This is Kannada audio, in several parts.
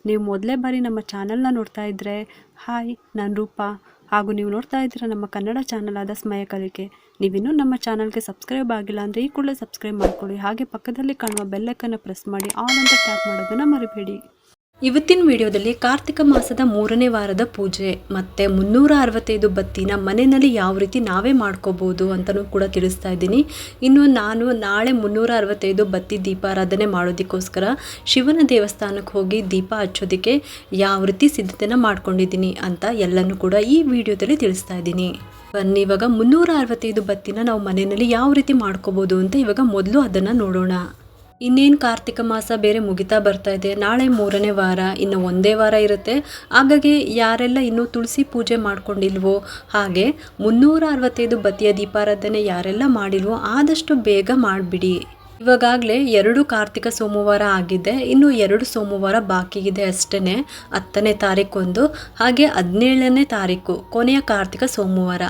ನೀವು ಮೊದಲೇ ಬಾರಿ ನಮ್ಮ ಚಾನಲ್ನ ನೋಡ್ತಾ ಇದ್ದರೆ ಹಾಯ್, ನಾನು ರೂಪಾ. ಹಾಗೂ ನೀವು ನೋಡ್ತಾ ಇದ್ದೀರಾ ನಮ್ಮ ಕನ್ನಡ ಚಾನಲ್ ಆದ ಸ್ಮಯ ಕಲಿಕೆ. ನೀವಿನ್ನೂ ನಮ್ಮ ಚಾನಲ್ಗೆ ಸಬ್ಸ್ಕ್ರೈಬ್ ಆಗಿಲ್ಲ ಅಂದರೆ ಈ ಕೂಡಲೇ ಸಬ್ಸ್ಕ್ರೈಬ್ ಮಾಡ್ಕೊಳ್ಳಿ. ಹಾಗೆ ಪಕ್ಕದಲ್ಲಿ ಕಾಣುವ ಬೆಲ್ಲೈಕನ್ನು ಪ್ರೆಸ್ ಮಾಡಿ ಆಲ್ ಅಂತ ಟ್ಯಾಪ್ ಮಾಡೋದನ್ನು ಮರಿಬೇಡಿ. ಇವತ್ತಿನ ವಿಡಿಯೋದಲ್ಲಿ ಕಾರ್ತಿಕ ಮಾಸದ 3ನೇ ವಾರದ ಪೂಜೆ ಮತ್ತು 365 ಬತ್ತಿನ ಮನೆಯಲ್ಲಿ ಯಾವ ರೀತಿ ನಾವೇ ಮಾಡ್ಕೋಬೋದು ಅಂತಲೂ ಕೂಡ ತಿಳಿಸ್ತಾ ಇದ್ದೀನಿ. ಇನ್ನು ನಾನು ನಾಳೆ 365 ಬತ್ತಿ ದೀಪಾರಾಧನೆ ಮಾಡೋದಕ್ಕೋಸ್ಕರ ಶಿವನ ದೇವಸ್ಥಾನಕ್ಕೆ ಹೋಗಿ ದೀಪ ಹಚ್ಚೋದಕ್ಕೆ ಯಾವ ರೀತಿ ಸಿದ್ಧತೆನ ಮಾಡ್ಕೊಂಡಿದ್ದೀನಿ ಅಂತ ಎಲ್ಲನೂ ಕೂಡ ಈ ವಿಡಿಯೋದಲ್ಲಿ ತಿಳಿಸ್ತಾ ಇದ್ದೀನಿ. ಬನ್ನಿ ಇವಾಗ 365 ಬತ್ತಿನ ನಾವು ಮನೆಯಲ್ಲಿ ಯಾವ ರೀತಿ ಮಾಡ್ಕೋಬೋದು ಅಂತ ಇವಾಗ ಮೊದಲು ಅದನ್ನು ನೋಡೋಣ. ಇನ್ನೇನು ಕಾರ್ತಿಕ ಮಾಸ ಬೇರೆ ಮುಗಿತಾ ಬರ್ತಾ ಇದೆ. ನಾಳೆ 3ನೇ ವಾರ, ಇನ್ನು ಒಂದೇ ವಾರ ಇರುತ್ತೆ. ಹಾಗಾಗಿ ಯಾರೆಲ್ಲ ಇನ್ನೂ ತುಳಸಿ ಪೂಜೆ ಮಾಡ್ಕೊಂಡಿಲ್ವೋ, ಹಾಗೆ 365 ಬತ್ತಿಯ ದೀಪಾರಾಧನೆ ಯಾರೆಲ್ಲ ಮಾಡಿಲ್ವೋ ಆದಷ್ಟು ಬೇಗ ಮಾಡಿಬಿಡಿ. ಇವಾಗಲೇ 2 ಕಾರ್ತಿಕ ಸೋಮವಾರ ಆಗಿದೆ, ಇನ್ನು 2 ಸೋಮವಾರ ಬಾಕಿ ಇದೆ ಅಷ್ಟೇ. 10ನೇ ತಾರೀಕೊಂದು, ಹಾಗೆ 17ನೇ ತಾರೀಕು ಕೊನೆಯ ಕಾರ್ತಿಕ ಸೋಮವಾರ,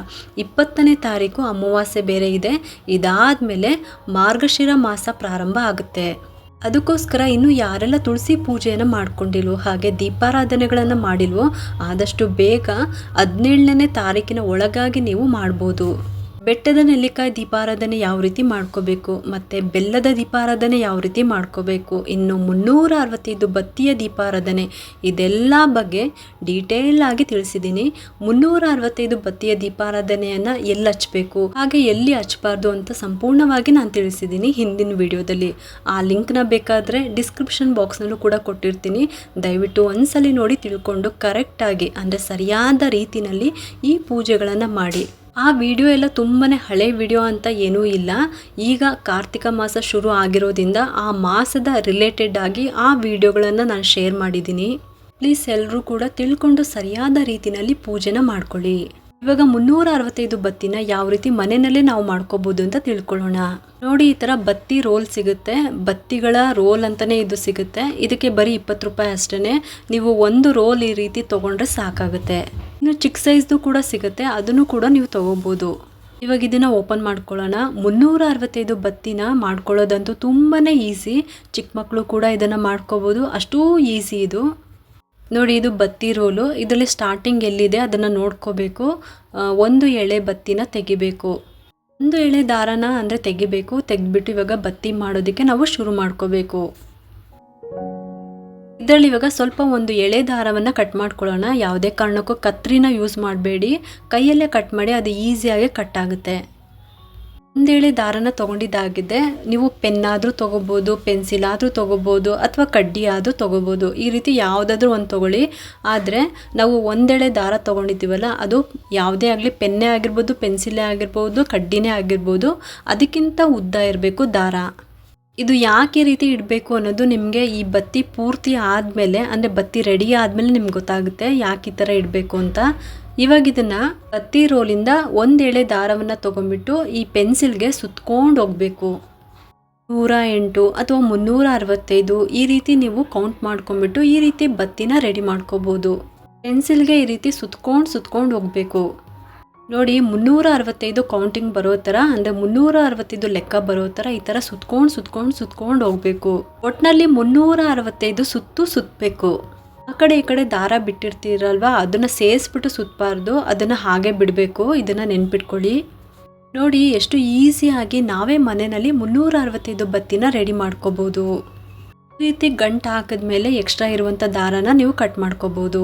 20ನೇ ತಾರೀಕು ಅಮಾವಾಸ್ಯೆ ಬೇರೆ ಇದೆ. ಇದಾದಮೇಲೆ ಮಾರ್ಗಶಿರ ಮಾಸ ಪ್ರಾರಂಭ ಆಗುತ್ತೆ. ಅದಕ್ಕೋಸ್ಕರ ಇನ್ನು ಯಾರೆಲ್ಲ ತುಳಸಿ ಪೂಜೆಯನ್ನು ಮಾಡ್ಕೊಂಡಿಲ್ವೋ ಹಾಗೆ ದೀಪಾರಾಧನೆಗಳನ್ನು ಮಾಡಿಲ್ವೋ ಆದಷ್ಟು ಬೇಗ 17ನೇ ತಾರೀಕಿನ ಒಳಗಾಗಿ ನೀವು ಮಾಡ್ಬೋದು. ಬೆಟ್ಟದ ನೆಲ್ಲಿಕಾಯಿ ದೀಪಾರಾಧನೆ ಯಾವ ರೀತಿ ಮಾಡ್ಕೋಬೇಕು ಮತ್ತು ಬೆಲ್ಲದ ದೀಪಾರಾಧನೆ ಯಾವ ರೀತಿ ಮಾಡ್ಕೋಬೇಕು, ಇನ್ನು 365 ಬತ್ತಿಯ ದೀಪಾರಾಧನೆ ಇದೆಲ್ಲ ಬಗ್ಗೆ ಡೀಟೇಲ್ ಆಗಿ ತಿಳಿಸಿದ್ದೀನಿ. 365 ಬತ್ತಿಯ ದೀಪಾರಾಧನೆಯನ್ನು ಎಲ್ಲಿ ಹಚ್ಚಬೇಕು ಹಾಗೆ ಎಲ್ಲಿ ಹಚ್ಚಬಾರ್ದು ಅಂತ ಸಂಪೂರ್ಣವಾಗಿ ನಾನು ತಿಳಿಸಿದ್ದೀನಿ ಹಿಂದಿನ ವಿಡಿಯೋದಲ್ಲಿ. ಆ ಲಿಂಕ್ನ ಬೇಕಾದರೆ ಡಿಸ್ಕ್ರಿಪ್ಷನ್ ಬಾಕ್ಸ್ನಲ್ಲೂ ಕೂಡ ಕೊಟ್ಟಿರ್ತೀನಿ. ದಯವಿಟ್ಟು ಒಂದ್ಸಲಿ ನೋಡಿ ತಿಳ್ಕೊಂಡು ಕರೆಕ್ಟಾಗಿ ಅಂದರೆ ಸರಿಯಾದ ರೀತಿಯಲ್ಲಿ ಈ ಪೂಜೆಗಳನ್ನು ಮಾಡಿ. ಆ ವಿಡಿಯೋ ಎಲ್ಲ ತುಂಬಾ ಹಳೆ ವಿಡಿಯೋ ಅಂತ ಏನೂ ಇಲ್ಲ. ಈಗ ಕಾರ್ತಿಕ ಮಾಸ ಶುರು ಆಗಿರೋದ್ರಿಂದ ಆ ಮಾಸದ ರಿಲೇಟೆಡ್ ಆಗಿ ಆ ವಿಡಿಯೋಗಳನ್ನು ನಾನು ಶೇರ್ ಮಾಡಿದ್ದೀನಿ. ಪ್ಲೀಸ್ ಎಲ್ಲರೂ ಕೂಡ ತಿಳ್ಕೊಂಡು ಸರಿಯಾದ ರೀತಿಯಲ್ಲಿ ಪೂಜೆನ ಮಾಡ್ಕೊಳ್ಳಿ. ಇವಾಗ 365 ಬತ್ತಿನ ಯಾವ ರೀತಿ ಮನೆಯಲ್ಲೇ ನಾವು ಮಾಡ್ಕೋಬೋದು ಅಂತ ತಿಳ್ಕೊಳ್ಳೋಣ. ನೋಡಿ, ಈ ಥರ ಬತ್ತಿ ರೋಲ್ ಸಿಗುತ್ತೆ. ಬತ್ತಿಗಳ ರೋಲ್ ಅಂತಲೇ ಇದು ಸಿಗುತ್ತೆ. ಇದಕ್ಕೆ ಬರೀ 20 ರೂಪಾಯಿ ಅಷ್ಟೇ. ನೀವು ಒಂದು ರೋಲ್ ಈ ರೀತಿ ತೊಗೊಂಡ್ರೆ ಸಾಕಾಗುತ್ತೆ. ಇನ್ನು ಚಿಕ್ಕ ಸೈಜ್ದು ಕೂಡ ಸಿಗುತ್ತೆ, ಅದನ್ನು ಕೂಡ ನೀವು ತೊಗೋಬೋದು. ಇವಾಗ ಇದನ್ನು ಓಪನ್ ಮಾಡ್ಕೊಳ್ಳೋಣ. 365 ಬತ್ತಿನ ಮಾಡ್ಕೊಳ್ಳೋದಂತೂ ತುಂಬಾ ಈಸಿ. ಚಿಕ್ಕ ಮಕ್ಕಳು ಕೂಡ ಇದನ್ನು ಮಾಡ್ಕೋಬೋದು, ಅಷ್ಟೂ ಈಸಿ ಇದು. ನೋಡಿ, ಇದು ಬತ್ತಿ ರೋಲು. ಇದರಲ್ಲಿ ಸ್ಟಾರ್ಟಿಂಗ್ ಎಲ್ಲಿದೆ ಅದನ್ನು ನೋಡ್ಕೋಬೇಕು. ಒಂದು ಎಳೆ ಬತ್ತಿನ ತೆಗಿಬೇಕು. ಒಂದು ಎಳೆ ದಾರನ ಅಂದರೆ ತೆಗಿಬೇಕು. ತೆಗೆದ್ಬಿಟ್ಟು ಇವಾಗ ಬತ್ತಿ ಮಾಡೋದಕ್ಕೆ ನಾವು ಶುರು ಮಾಡ್ಕೋಬೇಕು. ಇದರಲ್ಲಿ ಇವಾಗ ಸ್ವಲ್ಪ ಒಂದು ಎಳೆ ದಾರವನ್ನು ಕಟ್ ಮಾಡ್ಕೊಳ್ಳೋಣ. ಯಾವುದೇ ಕಾರಣಕ್ಕೂ ಕತ್ರಿನ ಯೂಸ್ ಮಾಡಬೇಡಿ, ಕೈಯಲ್ಲೇ ಕಟ್ ಮಾಡಿ, ಅದು ಈಸಿಯಾಗಿ ಕಟ್ ಆಗುತ್ತೆ. ಒಂದೇಳೆ ದಾರನ ತೊಗೊಂಡಿದ್ದಾಗಿದೆ. ನೀವು ಪೆನ್ನಾದರೂ ತೊಗೋಬೋದು, ಪೆನ್ಸಿಲ್ ಆದರೂ ತೊಗೋಬೋದು, ಅಥವಾ ಕಡ್ಡಿ ಆದರೂ ತೊಗೋಬೋದು. ಈ ರೀತಿ ಯಾವುದಾದ್ರೂ ಒಂದು ತೊಗೊಳ್ಳಿ. ಆದರೆ ನಾವು ಒಂದೆಳೆ ದಾರ ತೊಗೊಂಡಿದ್ದೀವಲ್ಲ, ಅದು ಯಾವುದೇ ಆಗಲಿ, ಪೆನ್ನೇ ಆಗಿರ್ಬೋದು, ಪೆನ್ಸಿಲೇ ಆಗಿರ್ಬೋದು, ಕಡ್ಡಿನೇ ಆಗಿರ್ಬೋದು, ಅದಕ್ಕಿಂತ ಉದ್ದ ಇರಬೇಕು ದಾರ. ಇದು ಯಾಕೆ ಈ ರೀತಿ ಇಡಬೇಕು ಅನ್ನೋದು ನಿಮಗೆ ಈ ಬತ್ತಿ ಪೂರ್ತಿ ಆದಮೇಲೆ, ಅಂದರೆ ಬತ್ತಿ ರೆಡಿ ಆದಮೇಲೆ ನಿಮ್ಗೆ ಗೊತ್ತಾಗುತ್ತೆ ಯಾಕೆ ಈ ಥರ ಇಡಬೇಕು ಅಂತ. ಇವಾಗ ಇದನ್ನು ಬತ್ತಿ ರೋಲಿಂದ ಒಂದು ಎಳೆ ದಾರವನ್ನು ತೊಗೊಂಡ್ಬಿಟ್ಟು ಈ ಪೆನ್ಸಿಲ್ಗೆ ಸುತ್ಕೊಂಡು ಹೋಗಬೇಕು. 108 ಅಥವಾ 365 ಈ ರೀತಿ ನೀವು ಕೌಂಟ್ ಮಾಡ್ಕೊಂಡ್ಬಿಟ್ಟು ಈ ರೀತಿ ಬತ್ತಿನ ರೆಡಿ ಮಾಡ್ಕೋಬೋದು. ಪೆನ್ಸಿಲ್ಗೆ ಈ ರೀತಿ ಸುತ್ಕೊಂಡು ಹೋಗಬೇಕು. ನೋಡಿ, 365 ಕೌಂಟಿಂಗ್ ಬರೋ ಥರ, ಅಂದರೆ 365 ಲೆಕ್ಕ ಬರೋ ಥರ ಈ ಥರ ಸುತ್ಕೊಂಡು ಹೋಗಬೇಕು. ಒಟ್ಟಿನಲ್ಲಿ 365 ಸುತ್ತಬೇಕು. ಆ ಕಡೆ ಈ ಕಡೆ ದಾರ ಬಿಟ್ಟಿರ್ತೀರಲ್ವ, ಅದನ್ನು ಸೇರಿಸ್ಬಿಟ್ಟು ಸುತ್ತಬಾರ್ದು, ಅದನ್ನು ಹಾಗೆ ಬಿಡಬೇಕು. ಇದನ್ನು ನೆನ್ಪಿಟ್ಕೊಳ್ಳಿ. ನೋಡಿ, ಎಷ್ಟು ಈಸಿಯಾಗಿ ನಾವೇ ಮನೆಯಲ್ಲಿ 365 ಬತ್ತಿನ ರೆಡಿ ಮಾಡ್ಕೋಬೋದು. ಈ ರೀತಿ ಗಂಟು ಹಾಕಿದ್ಮೇಲೆ ಎಕ್ಸ್ಟ್ರಾ ಇರುವಂಥ ದಾರನ ನೀವು ಕಟ್ ಮಾಡ್ಕೋಬೋದು.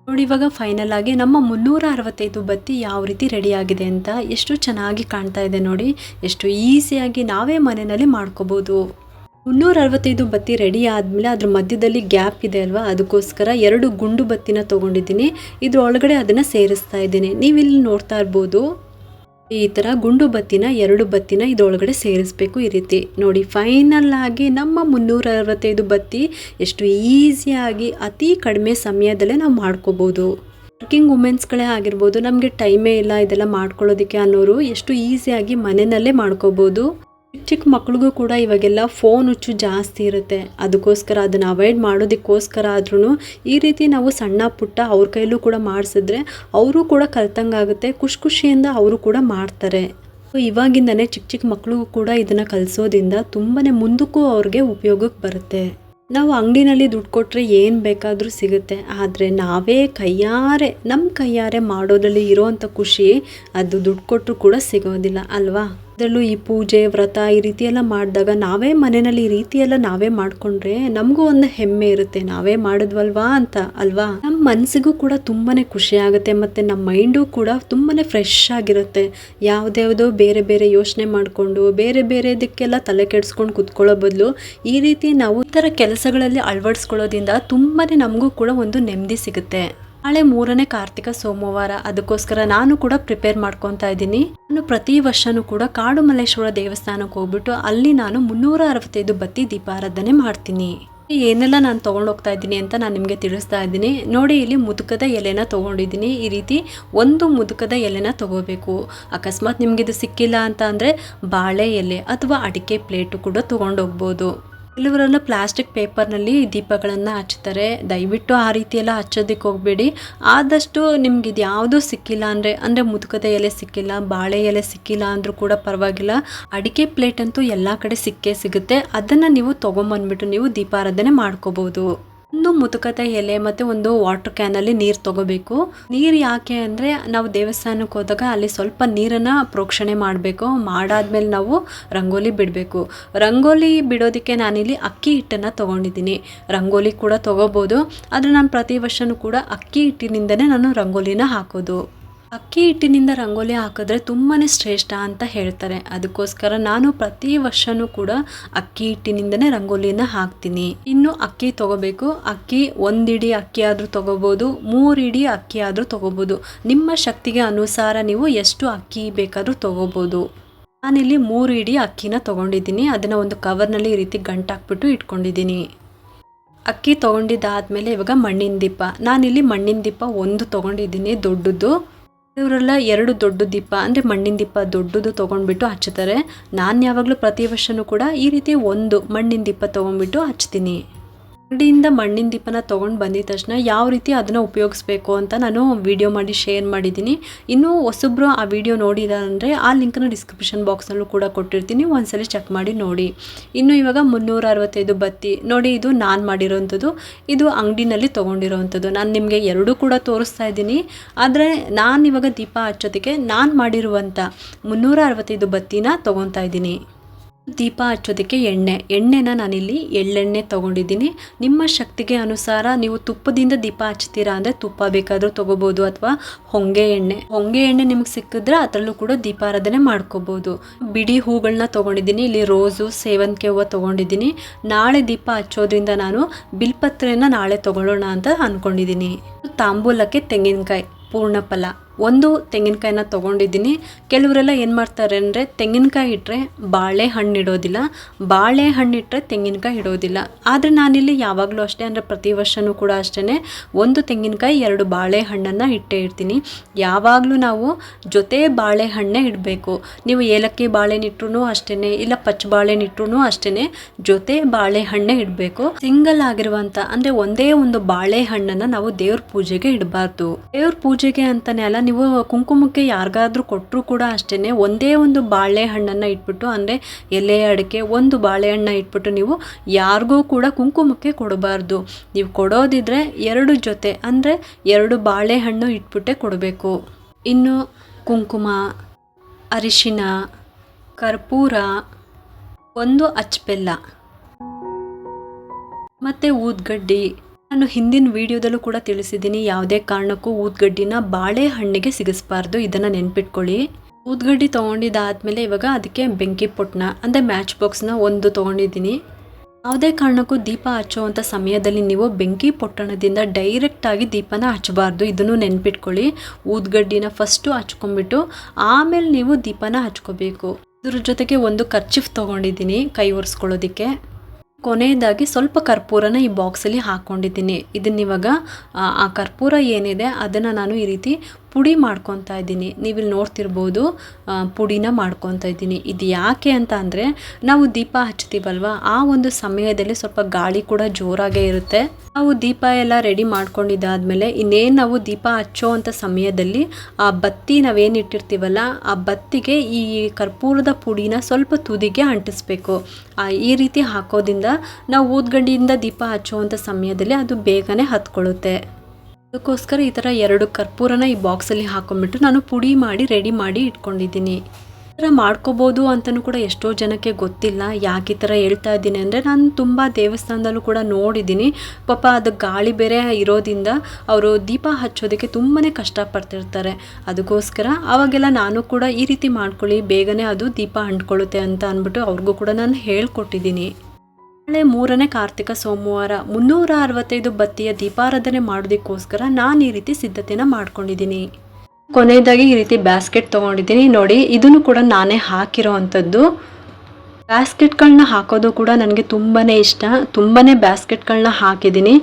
ನೋಡಿ, ಇವಾಗ ಫೈನಲ್ ಆಗಿ ನಮ್ಮ 365 ಬತ್ತಿ ಯಾವ ರೀತಿ ರೆಡಿ ಆಗಿದೆ ಅಂತ ಎಷ್ಟು ಚೆನ್ನಾಗಿ ಕಾಣ್ತಾ ಇದೆ. ನೋಡಿ, ಎಷ್ಟು ಈಸಿಯಾಗಿ ನಾವೇ ಮನೆಯಲ್ಲಿ ಮಾಡ್ಕೋಬೋದು. 365 ಬತ್ತಿ ರೆಡಿ ಆದಮೇಲೆ ಅದ್ರ ಮಧ್ಯದಲ್ಲಿ ಗ್ಯಾಪ್ ಇದೆ ಅಲ್ವಾ, ಅದಕ್ಕೋಸ್ಕರ 2 ಗುಂಡು ಬತ್ತಿನ ತೊಗೊಂಡಿದ್ದೀನಿ. ಇದ್ರೊಳಗಡೆ ಅದನ್ನು ಸೇರಿಸ್ತಾ ಇದ್ದೀನಿ. ನೀವಿಲ್ಲಿ ನೋಡ್ತಾ ಇರ್ಬೋದು, ಈ ಥರ ಗುಂಡು ಬತ್ತಿನ 2 ಬತ್ತಿನ ಇದರೊಳಗಡೆ ಸೇರಿಸ್ಬೇಕು. ಈ ರೀತಿ ನೋಡಿ, ಫೈನಲ್ ಆಗಿ ನಮ್ಮ 365 ಬತ್ತಿ ಎಷ್ಟು ಈಸಿಯಾಗಿ ಅತಿ ಕಡಿಮೆ ಸಮಯದಲ್ಲೇ ನಾವು ಮಾಡ್ಕೋಬೋದು. ವರ್ಕಿಂಗ್ ವುಮೆನ್ಸ್ಗಳೇ ಆಗಿರ್ಬೋದು, ನಮಗೆ ಟೈಮೇ ಇಲ್ಲ ಇದೆಲ್ಲ ಮಾಡ್ಕೊಳ್ಳೋದಕ್ಕೆ ಅನ್ನೋರು ಎಷ್ಟು ಈಸಿಯಾಗಿ ಮನೆಯಲ್ಲೇ ಮಾಡ್ಕೋಬೋದು. ಚಿಕ್ಕ ಮಕ್ಳಿಗೂ ಕೂಡ ಇವಾಗೆಲ್ಲ ಫೋನ್ ಹುಚ್ಚು ಜಾಸ್ತಿ ಇರುತ್ತೆ. ಅದಕ್ಕೋಸ್ಕರ ಅದನ್ನು ಅವಾಯ್ಡ್ ಮಾಡೋದಕ್ಕೋಸ್ಕರ ಆದ್ರೂ ಈ ರೀತಿ ನಾವು ಸಣ್ಣ ಪುಟ್ಟ ಅವ್ರ ಕೈಲೂ ಕೂಡ ಮಾಡಿಸಿದ್ರೆ ಅವರು ಕೂಡ ಕಲ್ತಂಗಾಗುತ್ತೆ. ಖುಷಿಯಿಂದ ಅವರು ಕೂಡ ಮಾಡ್ತಾರೆ. ಇವಾಗಿಂದನೇ ಚಿಕ್ಕ ಮಕ್ಳಿಗೂ ಕೂಡ ಇದನ್ನು ಕಲಿಸೋದ್ರಿಂದ ತುಂಬಾ ಮುಂದಕ್ಕೂ ಅವ್ರಿಗೆ ಉಪಯೋಗಕ್ಕೆ ಬರುತ್ತೆ. ನಾವು ಅಂಗಡಿನಲ್ಲಿ ದುಡ್ಡು ಕೊಟ್ಟರೆ ಏನು ಬೇಕಾದರೂ ಸಿಗುತ್ತೆ, ಆದರೆ ನಾವೇ ನಮ್ಮ ಕೈಯಾರೆ ಮಾಡೋದ್ರಲ್ಲಿ ಇರೋವಂಥ ಖುಷಿ ಅದು ದುಡ್ಡು ಕೊಟ್ಟರು ಕೂಡ ಸಿಗೋದಿಲ್ಲ ಅಲ್ವಾ. ಅದರಲ್ಲೂ ಈ ಪೂಜೆ ವ್ರತ ಈ ರೀತಿ ಎಲ್ಲ ಮಾಡಿದಾಗ ನಾವೇ ಮನೆಯಲ್ಲಿ ಈ ರೀತಿ ಎಲ್ಲ ನಾವೇ ಮಾಡಿಕೊಂಡ್ರೆ ನಮಗೂ ಒಂದು ಹೆಮ್ಮೆ ಇರುತ್ತೆ, ನಾವೇ ಮಾಡಿದ್ವಲ್ವಾ ಅಂತ ಅಲ್ವಾ. ನಮ್ಮ ಮನಸ್ಸಿಗೂ ಕೂಡ ತುಂಬಾ ಖುಷಿ ಆಗುತ್ತೆ ಮತ್ತು ನಮ್ಮ ಮೈಂಡು ಕೂಡ ತುಂಬಾ ಫ್ರೆಶ್ ಆಗಿರುತ್ತೆ. ಯಾವುದ್ಯಾವುದೋ ಬೇರೆ ಬೇರೆ ಯೋಚನೆ ಮಾಡಿಕೊಂಡು ಬೇರೆ ಬೇರೆದಕ್ಕೆಲ್ಲ ತಲೆ ಕೆಡಿಸ್ಕೊಂಡು ಕುತ್ಕೊಳ್ಳೋ ಬದಲು ಈ ರೀತಿ ನಾವು ಈ ಥರ ಕೆಲಸಗಳಲ್ಲಿ ಅಳವಡಿಸ್ಕೊಳ್ಳೋದ್ರಿಂದ ತುಂಬಾ ನಮಗೂ ಕೂಡ ಒಂದು ನೆಮ್ಮದಿ ಸಿಗುತ್ತೆ. ನಾಳೆ 3ನೇ ಕಾರ್ತಿಕ ಸೋಮವಾರ, ಅದಕ್ಕೋಸ್ಕರ ನಾನು ಕೂಡ ಪ್ರಿಪೇರ್ ಮಾಡ್ಕೊತಾ ಇದ್ದೀನಿ. ನಾನು ಪ್ರತಿ ವರ್ಷನೂ ಕೂಡ ಕಾಡು ಮಲ್ಲೇಶ್ವರ ದೇವಸ್ಥಾನಕ್ಕೆ ಹೋಗ್ಬಿಟ್ಟು ಅಲ್ಲಿ ನಾನು 365 ಬತ್ತಿ ದೀಪಾರಾಧನೆ ಮಾಡ್ತೀನಿ. ಏನೆಲ್ಲ ನಾನು ತೊಗೊಂಡೋಗ್ತಾ ಇದ್ದೀನಿ ಅಂತ ನಾನು ನಿಮಗೆ ತಿಳಿಸ್ತಾ ಇದ್ದೀನಿ ನೋಡಿ. ಇಲ್ಲಿ ಮುದುಕದ ಎಲೆನ ತೊಗೊಂಡಿದ್ದೀನಿ. ಈ ರೀತಿ ಒಂದು ಮುದುಕದ ಎಲೆನ ತೊಗೋಬೇಕು. ಅಕಸ್ಮಾತ್ ನಿಮಗಿದು ಸಿಕ್ಕಿಲ್ಲ ಅಂತ ಅಂದರೆ ಬಾಳೆ ಎಲೆ ಅಥವಾ ಅಡಿಕೆ ಪ್ಲೇಟು ಕೂಡ ತೊಗೊಂಡೋಗ್ಬೋದು. ಕೆಲವರೆಲ್ಲ ಪ್ಲಾಸ್ಟಿಕ್ ಪೇಪರ್ನಲ್ಲಿ ದೀಪಗಳನ್ನು ಹಚ್ತಾರೆ. ದಯವಿಟ್ಟು ಆ ರೀತಿ ಎಲ್ಲ ಹಚ್ಚೋದಕ್ಕೆ ಹೋಗಬೇಡಿ. ಆದಷ್ಟು ನಿಮ್ಗೆ ಇದು ಯಾವುದೂ ಸಿಕ್ಕಿಲ್ಲ ಅಂದರೆ ಮುದುಕದ ಎಲೆ ಸಿಕ್ಕಿಲ್ಲ, ಬಾಳೆ ಎಲೆ ಸಿಕ್ಕಿಲ್ಲ ಅಂದರೂ ಕೂಡ ಪರವಾಗಿಲ್ಲ, ಅಡಿಕೆ ಪ್ಲೇಟ್ ಅಂತೂ ಎಲ್ಲ ಕಡೆ ಸಿಕ್ಕೇ ಸಿಗುತ್ತೆ. ಅದನ್ನು ನೀವು ತೊಗೊಂಬಂದ್ಬಿಟ್ಟು ನೀವು ದೀಪಾರಾಧನೆ ಮಾಡ್ಕೋಬೋದು. ಒಂದು ಮುದುಕದ ಎಲೆ ಮತ್ತು ಒಂದು ವಾಟರ್ ಕ್ಯಾನಲ್ಲಿ ನೀರು ತೊಗೋಬೇಕು. ನೀರು ಯಾಕೆ ಅಂದರೆ ನಾವು ದೇವಸ್ಥಾನಕ್ಕೆ ಹೋದಾಗ ಅಲ್ಲಿ ಸ್ವಲ್ಪ ನೀರನ್ನು ಪ್ರೋಕ್ಷಣೆ ಮಾಡಬೇಕು. ಮಾಡಾದ್ಮೇಲೆ ನಾವು ರಂಗೋಲಿ ಬಿಡಬೇಕು. ರಂಗೋಲಿ ಬಿಡೋದಕ್ಕೆ ನಾನಿಲ್ಲಿ ಅಕ್ಕಿ ಹಿಟ್ಟನ್ನು ತೊಗೊಂಡಿದ್ದೀನಿ. ರಂಗೋಲಿ ಕೂಡ ತೊಗೋಬೋದು, ಆದರೆ ನಾನು ಪ್ರತಿ ವರ್ಷವೂ ಕೂಡ ಅಕ್ಕಿ ಹಿಟ್ಟಿನಿಂದನೇ ನಾನು ರಂಗೋಲಿನ ಹಾಕೋದು. ಅಕ್ಕಿ ಹಿಟ್ಟಿನಿಂದ ರಂಗೋಲಿ ಹಾಕಿದ್ರೆ ತುಂಬಾ ಶ್ರೇಷ್ಠ ಅಂತ ಹೇಳ್ತಾರೆ. ಅದಕ್ಕೋಸ್ಕರ ನಾನು ಪ್ರತಿ ವರ್ಷವೂ ಕೂಡ ಅಕ್ಕಿ ಹಿಟ್ಟಿನಿಂದನೇ ರಂಗೋಲಿನ ಹಾಕ್ತೀನಿ. ಇನ್ನು ಅಕ್ಕಿ ತೊಗೋಬೇಕು. ಅಕ್ಕಿ 1 ಇಡಿ ಅಕ್ಕಿ ಆದರೂ ತೊಗೋಬೋದು, 3 ಇಡಿ ಅಕ್ಕಿ ಆದರೂ ತೊಗೋಬೋದು. ನಿಮ್ಮ ಶಕ್ತಿಗೆ ಅನುಸಾರ ನೀವು ಎಷ್ಟು ಅಕ್ಕಿ ಬೇಕಾದರೂ ತೊಗೋಬೋದು. ನಾನಿಲ್ಲಿ 3 ಇಡಿ ಅಕ್ಕಿನ ತೊಗೊಂಡಿದ್ದೀನಿ. ಅದನ್ನು ಒಂದು ಕವರ್ನಲ್ಲಿ ಈ ರೀತಿ ಗಂಟಾಕ್ಬಿಟ್ಟು ಇಟ್ಕೊಂಡಿದ್ದೀನಿ. ಅಕ್ಕಿ ತೊಗೊಂಡಿದ್ದಾದಮೇಲೆ ಇವಾಗ ಮಣ್ಣಿನ ದೀಪ. ನಾನಿಲ್ಲಿ ಮಣ್ಣಿನ ದೀಪ 1 ತೊಗೊಂಡಿದ್ದೀನಿ ದೊಡ್ಡದು. ಇವರೆಲ್ಲ 2 ದೊಡ್ಡ ದೀಪ ಅಂದರೆ ಮಣ್ಣಿನ ದೀಪ ದೊಡ್ಡದು ತೊಗೊಂಡ್ಬಿಟ್ಟು ಹಚ್ಚುತ್ತಾರೆ. ನಾನು ಯಾವಾಗಲೂ ಪ್ರತಿ ವರ್ಷವೂ ಕೂಡ ಈ ರೀತಿ 1 ಮಣ್ಣಿನ ದೀಪ ತೊಗೊಂಡ್ಬಿಟ್ಟು ಹಚ್ತೀನಿ. ಅಂಗಡಿಯಿಂದ ಮಣ್ಣಿನ ದೀಪನ ತೊಗೊಂಡು ಬಂದಿದ ತಕ್ಷಣ ಯಾವ ರೀತಿ ಅದನ್ನು ಉಪಯೋಗಿಸ್ಬೇಕು ಅಂತ ನಾನು ವಿಡಿಯೋ ಮಾಡಿ ಶೇರ್ ಮಾಡಿದ್ದೀನಿ. ಇನ್ನೂ ಹೊಸಬ್ರು ಆ ವಿಡಿಯೋ ನೋಡಿಲ್ಲ ಅಂದರೆ ಆ ಲಿಂಕನ್ನು ಡಿಸ್ಕ್ರಿಪ್ಷನ್ ಬಾಕ್ಸಲ್ಲೂ ಕೂಡ ಕೊಟ್ಟಿರ್ತೀನಿ, ಒಂದ್ಸಲಿ ಚೆಕ್ ಮಾಡಿ ನೋಡಿ. ಇನ್ನು ಇವಾಗ 365 ಬತ್ತಿ ನೋಡಿ, ಇದು ನಾನು ಮಾಡಿರೋವಂಥದ್ದು, ಇದು ಅಂಗಡಿನಲ್ಲಿ ತೊಗೊಂಡಿರೋವಂಥದ್ದು. ನಾನು ನಿಮಗೆ ಎರಡೂ ಕೂಡ ತೋರಿಸ್ತಾ ಇದ್ದೀನಿ. ಆದರೆ ನಾನು ಇವಾಗ ದೀಪ ಹಚ್ಚೋದಕ್ಕೆ ನಾನು ಮಾಡಿರುವಂಥ 365 ಬತ್ತಿನ ತೊಗೊತಾ ಇದ್ದೀನಿ. ದೀಪ ಹಚ್ಚೋದಕ್ಕೆ ಎಣ್ಣೆನ ನಾನಿಲ್ಲಿ ಎಳ್ಳೆಣ್ಣೆ ತೊಗೊಂಡಿದ್ದೀನಿ. ನಿಮ್ಮ ಶಕ್ತಿಗೆ ಅನುಸಾರ ನೀವು ತುಪ್ಪದಿಂದ ದೀಪ ಹಚ್ತೀರಾ ಅಂದರೆ ತುಪ್ಪ ಬೇಕಾದರೂ ತೊಗೋಬೋದು, ಅಥವಾ ಹೊಂಗೆ ಎಣ್ಣೆ ನಿಮಗೆ ಸಿಕ್ಕಿದ್ರೆ ಅದರಲ್ಲೂ ಕೂಡ ದೀಪಾರಾಧನೆ ಮಾಡ್ಕೋಬೋದು. ಬಿಡಿ ಹೂಗಳನ್ನ ತೊಗೊಂಡಿದ್ದೀನಿ. ಇಲ್ಲಿ ರೋಸು, ಸೇವಂತಿಗೆ ಹೂವು ತೊಗೊಂಡಿದ್ದೀನಿ. ನಾಳೆ ದೀಪ ಹಚ್ಚೋದ್ರಿಂದ ನಾನು ಬಿಲ್ಪತ್ರೆನ ನಾಳೆ ತೊಗೊಳ್ಳೋಣ ಅಂತ ಅಂದ್ಕೊಂಡಿದ್ದೀನಿ. ತಾಂಬೂಲಕ್ಕೆ ತೆಂಗಿನಕಾಯಿ ಪೂರ್ಣ ಫಲ 1 ತೆಂಗಿನಕಾಯಿನ ತೊಗೊಂಡಿದ್ದೀನಿ. ಕೆಲವರೆಲ್ಲ ಏನು ಮಾಡ್ತಾರೆ ಅಂದರೆ ತೆಂಗಿನಕಾಯಿ ಇಟ್ಟರೆ ಬಾಳೆಹಣ್ಣು ಇಡೋದಿಲ್ಲ, ಬಾಳೆಹಣ್ಣು ಇಟ್ಟರೆ ತೆಂಗಿನಕಾಯಿ ಇಡೋದಿಲ್ಲ. ಆದರೆ ನಾನಿಲ್ಲಿ ಯಾವಾಗಲೂ ಅಷ್ಟೇ, ಅಂದರೆ ಪ್ರತಿ ವರ್ಷವೂ ಕೂಡ ಅಷ್ಟೇ 1 ತೆಂಗಿನಕಾಯಿ 2 ಬಾಳೆಹಣ್ಣನ್ನು ಇಟ್ಟೇ ಇರ್ತೀನಿ. ಯಾವಾಗಲೂ ನಾವು ಜೊತೆ ಬಾಳೆಹಣ್ಣೆ ಇಡಬೇಕು. ನೀವು ಏಲಕ್ಕಿ ಬಾಳೆಹಣ್ಣಿಟ್ರೂ ಅಷ್ಟೇ, ಇಲ್ಲ ಪಚ್ಚ ಬಾಳೆಹಣ್ಣಿಟ್ರೂ ಅಷ್ಟೇ, ಜೊತೆ ಬಾಳೆಹಣ್ಣೆ ಇಡಬೇಕು. ಸಿಂಗಲ್ ಆಗಿರುವಂಥ ಅಂದರೆ ಒಂದೇ ಒಂದು ಬಾಳೆಹಣ್ಣನ್ನು ನಾವು ದೇವ್ರ ಪೂಜೆಗೆ ಇಡಬಾರ್ದು. ದೇವ್ರ ಪೂಜೆಗೆ ಅಂತಲೇ ಅಲ್ಲ, ನೀವು ಕುಂಕುಮಕ್ಕೆ ಯಾರಿಗಾದ್ರೂ ಕೊಟ್ಟರು ಕೂಡ ಅಷ್ಟೇ ಒಂದೇ ಒಂದು ಬಾಳೆಹಣ್ಣನ್ನು ಇಟ್ಬಿಟ್ಟು, ಅಂದರೆ ಎಲೆ ಅಡಿಕೆ 1 ಬಾಳೆಹಣ್ಣ ಇಟ್ಬಿಟ್ಟು ನೀವು ಯಾರಿಗೂ ಕೂಡ ಕುಂಕುಮಕ್ಕೆ ಕೊಡಬಾರ್ದು. ನೀವು ಕೊಡೋದಿದ್ರೆ 2 ಜೊತೆ ಅಂದರೆ 2 ಬಾಳೆಹಣ್ಣು ಇಟ್ಬಿಟ್ಟೆ ಕೊಡಬೇಕು. ಇನ್ನು ಕುಂಕುಮ, ಅರಿಶಿನ, ಕರ್ಪೂರ, 1 ಅಚ್ಚಬೆಲ್ಲ ಮತ್ತು ಊದ್ಗಡ್ಡಿ. ನಾನು ಹಿಂದಿನ ವಿಡಿಯೋದಲ್ಲೂ ಕೂಡ ತಿಳಿಸಿದ್ದೀನಿ, ಯಾವುದೇ ಕಾರಣಕ್ಕೂ ಊದ್ಗಡ್ಡಿನ ಬಾಳೆಹಣ್ಣಿಗೆ ಸಿಗಿಸ್ಬಾರ್ದು, ಇದನ್ನು ನೆನ್ಪಿಟ್ಕೊಳ್ಳಿ. ಊದ್ಗಡ್ಡಿ ತೊಗೊಂಡಿದ್ದಾದಮೇಲೆ ಇವಾಗ ಅದಕ್ಕೆ ಬೆಂಕಿ ಪೊಟ್ಟಣ ಅಂದರೆ ಮ್ಯಾಚ್ ಬಾಕ್ಸ್ನ 1 ತೊಗೊಂಡಿದ್ದೀನಿ. ಯಾವುದೇ ಕಾರಣಕ್ಕೂ ದೀಪ ಹಚ್ಚುವಂಥ ಸಮಯದಲ್ಲಿ ನೀವು ಬೆಂಕಿ ಪೊಟ್ಟಣದಿಂದ ಡೈರೆಕ್ಟಾಗಿ ದೀಪನ ಹಚ್ಚಬಾರ್ದು, ಇದನ್ನು ನೆನ್ಪಿಟ್ಕೊಳ್ಳಿ. ಊದ್ಗಡ್ಡಿನ ಫಸ್ಟು ಹಚ್ಕೊಂಡ್ಬಿಟ್ಟು ಆಮೇಲೆ ನೀವು ದೀಪನ ಹಚ್ಕೋಬೇಕು. ಇದ್ರ ಜೊತೆಗೆ 1 ಕರ್ಚಿಫ್ ತೊಗೊಂಡಿದ್ದೀನಿ ಕೈ ಒರೆಸ್ಕೊಳ್ಳೋದಕ್ಕೆ. ಕೊನೆಯದಾಗಿ ಸ್ವಲ್ಪ ಕರ್ಪೂರನ ಈ ಬಾಕ್ಸಲ್ಲಿ ಹಾಕ್ಕೊಂಡಿದ್ದೀನಿ. ಇದನ್ನಿವಾಗ ಆ ಕರ್ಪೂರ ಏನಿದೆ ಅದನ್ನು ನಾನು ಈ ರೀತಿ ಪುಡಿ ಮಾಡ್ಕೊತಾ ಇದ್ದೀನಿ. ನೀವಿಲ್ಲಿ ನೋಡ್ತಿರ್ಬೋದು ಪುಡಿನ ಮಾಡ್ಕೊತಾ ಇದ್ದೀನಿ. ಇದು ಯಾಕೆ ಅಂತ ಅಂದರೆ ನಾವು ದೀಪ ಹಚ್ತೀವಲ್ವ, ಆ ಒಂದು ಸಮಯದಲ್ಲಿ ಸ್ವಲ್ಪ ಗಾಳಿ ಕೂಡ ಜೋರಾಗೇ ಇರುತ್ತೆ. ನಾವು ದೀಪ ಎಲ್ಲ ರೆಡಿ ಮಾಡ್ಕೊಂಡಿದ್ದಾದ್ಮೇಲೆ ಇನ್ನೇನು ನಾವು ದೀಪ ಹಚ್ಚೋ ಅಂಥ ಸಮಯದಲ್ಲಿ ಆ ಬತ್ತಿ ನಾವೇನು ಇಟ್ಟಿರ್ತೀವಲ್ಲ, ಆ ಬತ್ತಿಗೆ ಈ ಕರ್ಪೂರದ ಪುಡಿನ ಸ್ವಲ್ಪ ತುದಿಗೆ ಅಂಟಿಸ್ಬೇಕು. ಈ ರೀತಿ ಹಾಕೋದ್ರಿಂದ ನಾವು ಊದ್ಗಡ್ಡಿಯಿಂದ ದೀಪ ಹಚ್ಚುವಂಥ ಸಮಯದಲ್ಲಿ ಅದು ಬೇಗನೆ ಹತ್ಕೊಳ್ಳುತ್ತೆ. ಅದಕ್ಕೋಸ್ಕರ ಈ ಥರ 2 ಕರ್ಪೂರನ ಈ ಬಾಕ್ಸಲ್ಲಿ ಹಾಕೊಂಡ್ಬಿಟ್ಟು ನಾನು ಪುಡಿ ಮಾಡಿ ರೆಡಿ ಮಾಡಿ ಇಟ್ಕೊಂಡಿದ್ದೀನಿ. ಈ ಥರ ಮಾಡ್ಕೋಬೋದು ಅಂತಲೂ ಕೂಡ ಎಷ್ಟೋ ಜನಕ್ಕೆ ಗೊತ್ತಿಲ್ಲ. ಯಾಕೆ ಈ ಥರ ಹೇಳ್ತಾ ಇದ್ದೀನಿ ಅಂದರೆ, ನಾನು ತುಂಬ ದೇವಸ್ಥಾನದಲ್ಲೂ ಕೂಡ ನೋಡಿದ್ದೀನಿ. ಪಾಪ ಅದು ಗಾಳಿ ಬೇರೆ ಇರೋದ್ರಿಂದ ಅವರು ದೀಪ ಹಚ್ಚೋದಕ್ಕೆ ತುಂಬಾ ಕಷ್ಟಪಡ್ತಿರ್ತಾರೆ. ಅದಕ್ಕೋಸ್ಕರ ಆವಾಗೆಲ್ಲ ನಾನು ಕೂಡ ಈ ರೀತಿ ಮಾಡ್ಕೊಳ್ಳಿ, ಬೇಗನೆ ಅದು ದೀಪ ಅಂಟ್ಕೊಳ್ಳುತ್ತೆ ಅಂತ ಅಂದ್ಬಿಟ್ಟು ಅವ್ರಿಗೂ ಕೂಡ ನಾನು ಹೇಳ್ಕೊಟ್ಟಿದ್ದೀನಿ. ನಾಳೆ 3ನೇ ಕಾರ್ತಿಕ ಸೋಮವಾರ 365 ಬತ್ತಿಯ ದೀಪಾರಾಧನೆ ಮಾಡೋದಕ್ಕೋಸ್ಕರ ನಾನು ಈ ರೀತಿ ಸಿದ್ಧತೆನ ಮಾಡ್ಕೊಂಡಿದ್ದೀನಿ. ಕೊನೆಯದಾಗಿ ಈ ರೀತಿ ಬ್ಯಾಸ್ಕೆಟ್ ತೊಗೊಂಡಿದ್ದೀನಿ ನೋಡಿ. ಇದನ್ನು ಕೂಡ ನಾನೇ ಹಾಕಿರೋ ಅಂಥದ್ದು. ಬ್ಯಾಸ್ಕೆಟ್ಗಳನ್ನ ಹಾಕೋದು ಕೂಡ ನನಗೆ ತುಂಬಾ ಇಷ್ಟ. ತುಂಬಾ ಬ್ಯಾಸ್ಕೆಟ್ಗಳನ್ನ ಹಾಕಿದ್ದೀನಿ.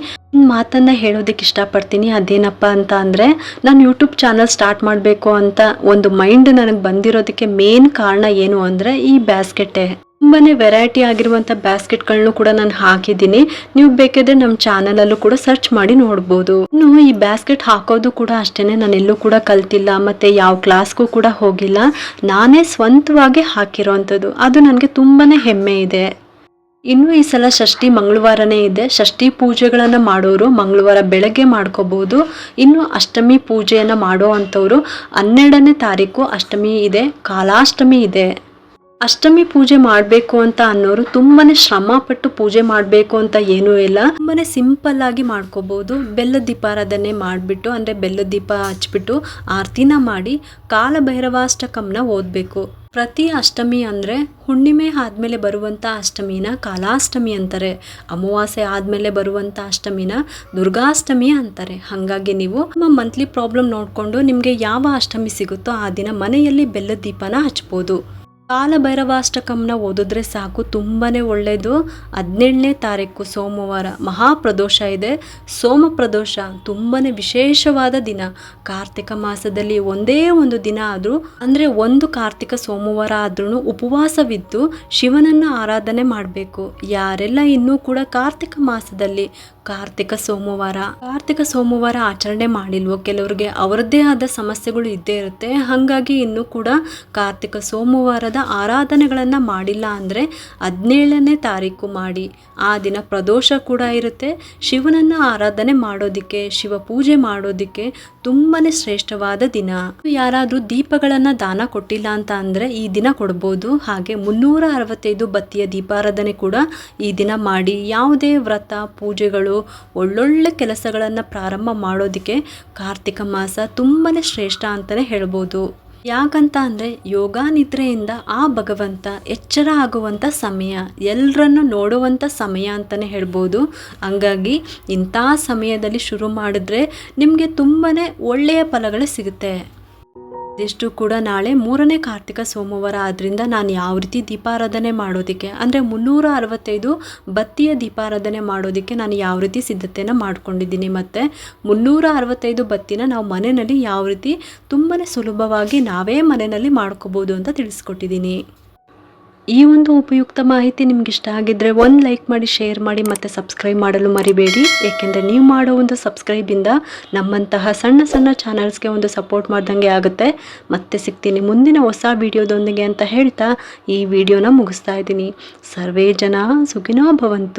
ಮಾತನ್ನು ಹೇಳೋದಕ್ಕೆ ಇಷ್ಟಪಡ್ತೀನಿ. ಅದೇನಪ್ಪ ಅಂತ ಅಂದರೆ, ನಾನು ಯೂಟ್ಯೂಬ್ ಚಾನಲ್ ಸ್ಟಾರ್ಟ್ ಮಾಡಬೇಕು ಅಂತ ಒಂದು ಮೈಂಡ್ ನನಗೆ ಬಂದಿರೋದಕ್ಕೆ ಮೇನ್ ಕಾರಣ ಏನು ಅಂದರೆ ಈ ಬ್ಯಾಸ್ಕೆಟೇ. ತುಂಬಾ ವೆರೈಟಿ ಆಗಿರುವಂಥ ಬ್ಯಾಸ್ಕೆಟ್ಗಳನ್ನು ಕೂಡ ನಾನು ಹಾಕಿದ್ದೀನಿ. ನೀವು ಬೇಕಾದರೆ ನಮ್ಮ ಚಾನಲಲ್ಲೂ ಕೂಡ ಸರ್ಚ್ ಮಾಡಿ ನೋಡ್ಬೋದು. ಇನ್ನು ಈ ಬ್ಯಾಸ್ಕೆಟ್ ಹಾಕೋದು ಕೂಡ ಅಷ್ಟೇ, ನಾನು ಎಲ್ಲೂ ಕೂಡ ಕಲ್ತಿಲ್ಲ ಮತ್ತು ಯಾವ ಕ್ಲಾಸ್ಗೂ ಕೂಡ ಹೋಗಿಲ್ಲ. ನಾನೇ ಸ್ವಂತವಾಗಿ ಹಾಕಿರೋ ಅಂಥದ್ದು. ಅದು ನನಗೆ ತುಂಬಾ ಹೆಮ್ಮೆ ಇದೆ. ಇನ್ನು ಈ ಸಲ ಷಷ್ಠಿ ಮಂಗಳವಾರನೇ ಇದೆ. ಷಷ್ಠಿ ಪೂಜೆಗಳನ್ನು ಮಾಡೋರು ಮಂಗಳವಾರ ಬೆಳಗ್ಗೆ ಮಾಡ್ಕೋಬಹುದು. ಇನ್ನು ಅಷ್ಟಮಿ ಪೂಜೆಯನ್ನು ಮಾಡೋ ಅಂಥವ್ರು 12ನೇ ತಾರೀಕು ಅಷ್ಟಮಿ ಇದೆ, ಕಾಲಾಷ್ಟಮಿ ಇದೆ. ಅಷ್ಟಮಿ ಪೂಜೆ ಮಾಡಬೇಕು ಅಂತ ಅನ್ನೋರು ತುಂಬಾ ಶ್ರಮ ಪಟ್ಟು ಪೂಜೆ ಮಾಡಬೇಕು ಅಂತ ಏನೂ ಇಲ್ಲ. ತುಂಬಾ ಸಿಂಪಲ್ ಆಗಿ ಮಾಡ್ಕೋಬಹುದು. ಬೆಲ್ಲದ ದೀಪಾರಾಧನೆ ಮಾಡಿಬಿಟ್ಟು, ಅಂದರೆ ಬೆಲ್ಲದ ದೀಪ ಹಚ್ಬಿಟ್ಟು ಆರತಿನ ಮಾಡಿ ಕಾಲಭೈರವಾಷ್ಟಕಂನ ಓದಬೇಕು. ಪ್ರತಿ ಅಷ್ಟಮಿ ಅಂದರೆ ಹುಣ್ಣಿಮೆ ಆದಮೇಲೆ ಬರುವಂಥ ಅಷ್ಟಮಿನ ಕಾಲಾಷ್ಟಮಿ ಅಂತಾರೆ. ಅಮಾವಾಸ್ಯೆ ಆದಮೇಲೆ ಬರುವಂಥ ಅಷ್ಟಮಿನ ದುರ್ಗಾಷ್ಟಮಿ ಅಂತಾರೆ. ಹಾಗಾಗಿ ನೀವು ನಿಮ್ಮ ಮಂತ್ಲಿ ಪ್ರಾಬ್ಲಮ್ ನೋಡಿಕೊಂಡು ನಿಮಗೆ ಯಾವ ಅಷ್ಟಮಿ ಸಿಗುತ್ತೋ ಆ ದಿನ ಮನೆಯಲ್ಲಿ ಬೆಲ್ಲದ ದೀಪನ ಹಚ್ಬೋದು. ಕಾಲಭೈರವಾಷ್ಟಕಂನ ಓದಿದ್ರೆ ಸಾಕು, ತುಂಬಾ ಒಳ್ಳೆಯದು. 17ನೇ ತಾರೀಕು ಸೋಮವಾರ ಮಹಾಪ್ರದೋಷ ಇದೆ. ಸೋಮ ಪ್ರದೋಷ ತುಂಬಾ ವಿಶೇಷವಾದ ದಿನ. ಕಾರ್ತಿಕ ಮಾಸದಲ್ಲಿ ಒಂದೇ ಒಂದು ದಿನ ಆದರೂ, ಅಂದರೆ ಒಂದು ಕಾರ್ತಿಕ ಸೋಮವಾರ ಆದ್ರೂ ಉಪವಾಸವಿದ್ದು ಶಿವನನ್ನು ಆರಾಧನೆ ಮಾಡಬೇಕು. ಯಾರೆಲ್ಲ ಇನ್ನೂ ಕೂಡ ಕಾರ್ತಿಕ ಮಾಸದಲ್ಲಿ ಕಾರ್ತಿಕ ಸೋಮವಾರ ಆಚರಣೆ ಮಾಡಿಲ್ವೋ, ಕೆಲವ್ರಿಗೆ ಅವರದ್ದೇ ಆದ ಸಮಸ್ಯೆಗಳು ಇದ್ದೇ ಇರುತ್ತೆ. ಹಾಗಾಗಿ ಇನ್ನೂ ಕೂಡ ಕಾರ್ತಿಕ ಸೋಮವಾರದ ಆರಾಧನೆಗಳನ್ನು ಮಾಡಿಲ್ಲ ಅಂದರೆ 17ನೇ ತಾರೀಕು ಮಾಡಿ. ಆ ದಿನ ಪ್ರದೋಷ ಕೂಡ ಇರುತ್ತೆ. ಶಿವನನ್ನು ಆರಾಧನೆ ಮಾಡೋದಕ್ಕೆ, ಶಿವ ಪೂಜೆ ಮಾಡೋದಕ್ಕೆ ತುಂಬಾ ಶ್ರೇಷ್ಠವಾದ ದಿನ. ಯಾರಾದರೂ ದೀಪಗಳನ್ನು ದಾನ ಕೊಟ್ಟಿಲ್ಲ ಅಂತ ಅಂದರೆ ಈ ದಿನ ಕೊಡ್ಬೋದು. ಹಾಗೆ 365 ಬತ್ತಿಯ ದೀಪಾರಾಧನೆ ಕೂಡ ಈ ದಿನ ಮಾಡಿ. ಯಾವುದೇ ವ್ರತ ಪೂಜೆಗಳು, ಒಳ್ಳೊಳ್ಳೆ ಕೆಲಸಗಳನ್ನು ಪ್ರಾರಂಭ ಮಾಡೋದಕ್ಕೆ ಕಾರ್ತಿಕ ಮಾಸ ತುಂಬಾ ಶ್ರೇಷ್ಠ ಅಂತಲೇ ಹೇಳ್ಬೋದು. ಯಾಕಂತ ಅಂದರೆ ಯೋಗ ನಿದ್ರೆಯಿಂದ ಆ ಭಗವಂತ ಎಚ್ಚರ ಆಗುವಂಥ ಸಮಯ, ಎಲ್ಲರನ್ನು ನೋಡುವಂಥ ಸಮಯ ಅಂತಲೇ ಹೇಳ್ಬೋದು. ಹಂಗಾಗಿ ಇಂಥ ಸಮಯದಲ್ಲಿ ಶುರು ಮಾಡಿದ್ರೆ ನಿಮಗೆ ತುಂಬಾ ಒಳ್ಳೆಯ ಫಲಗಳು ಸಿಗುತ್ತೆ. ಇದಿಷ್ಟು ಕೂಡ ನಾಳೆ 3ನೇ ಕಾರ್ತಿಕ ಸೋಮವಾರ ಆದ್ದರಿಂದ ನಾನು ಯಾವ ರೀತಿ ದೀಪಾರಾಧನೆ ಮಾಡೋದಕ್ಕೆ, ಅಂದರೆ 365 ಬತ್ತಿಯ ದೀಪಾರಾಧನೆ ಮಾಡೋದಕ್ಕೆ ನಾನು ಯಾವ ರೀತಿ ಸಿದ್ಧತೆನ ಮಾಡ್ಕೊಂಡಿದ್ದೀನಿ, ಮತ್ತು 365 ಬತ್ತಿನ ನಾವು ಮನೆಯಲ್ಲಿ ಯಾವ ರೀತಿ ತುಂಬಾ ಸುಲಭವಾಗಿ ನಾವೇ ಮನೆಯಲ್ಲಿ ಮಾಡ್ಕೋಬೋದು ಅಂತ ತಿಳಿಸ್ಕೊಟ್ಟಿದ್ದೀನಿ. ಈ ಒಂದು ಉಪಯುಕ್ತ ಮಾಹಿತಿ ನಿಮ್ಗೆ ಇಷ್ಟ ಆಗಿದ್ದರೆ ಒಂದು ಲೈಕ್ ಮಾಡಿ, ಶೇರ್ ಮಾಡಿ ಮತ್ತು ಸಬ್ಸ್ಕ್ರೈಬ್ ಮಾಡಲು ಮರಿಬೇಡಿ. ಏಕೆಂದರೆ ನೀವು ಮಾಡೋ ಒಂದು ಸಬ್ಸ್ಕ್ರೈಬಿಂದ ನಮ್ಮಂತಹ ಸಣ್ಣ ಸಣ್ಣ ಚಾನಲ್ಸ್ಗೆ ಒಂದು ಸಪೋರ್ಟ್ ಮಾಡ್ದಂಗೆ ಆಗುತ್ತೆ. ಮತ್ತೆ ಸಿಗ್ತೀನಿ ಮುಂದಿನ ಹೊಸ ವಿಡಿಯೋದೊಂದಿಗೆ ಅಂತ ಹೇಳ್ತಾ ಈ ವಿಡಿಯೋನ ಮುಗಿಸ್ತಾ ಇದ್ದೀನಿ. ಸರ್ವೇ ಜನ ಸುಖಿನೋ ಭವಂತು.